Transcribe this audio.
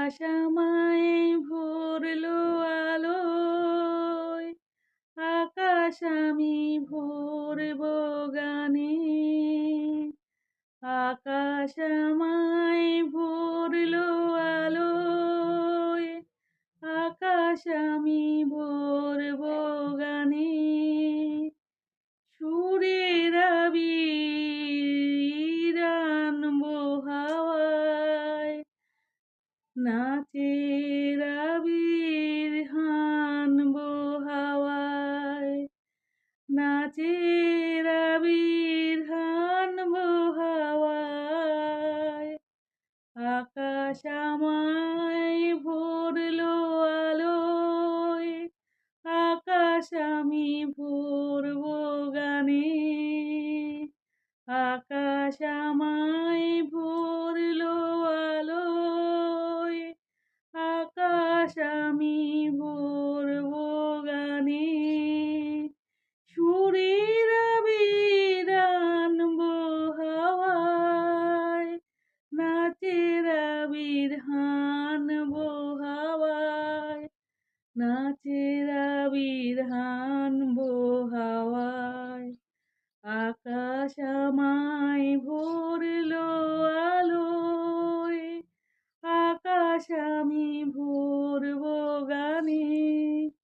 আকাশ আমায় ভরলো আলোয়, আকাশ আমি ভরব গানে। আকাশ আমায় ভরলো আলোয়, আকাশ আমি ভরব গানে। সুরের আবির আনবো হাওয়ায়, নাচের আবির হানবো হাওয়ায়, নাচের আবির হানবো হাওয়ায়। আকাশ আমায় ভরলো আলোয়, আকাশ আমি ভরব গানে। আকাশ আমায় ভরলো আলোয়, আকাশ আমি ভরব গানে। সুরের আবির আনবো হাওয়ায়, নাচের আবির হানবো হাওয়ায়, নাচের আবির হানবো হাওয়ায়। আকাশ আমায়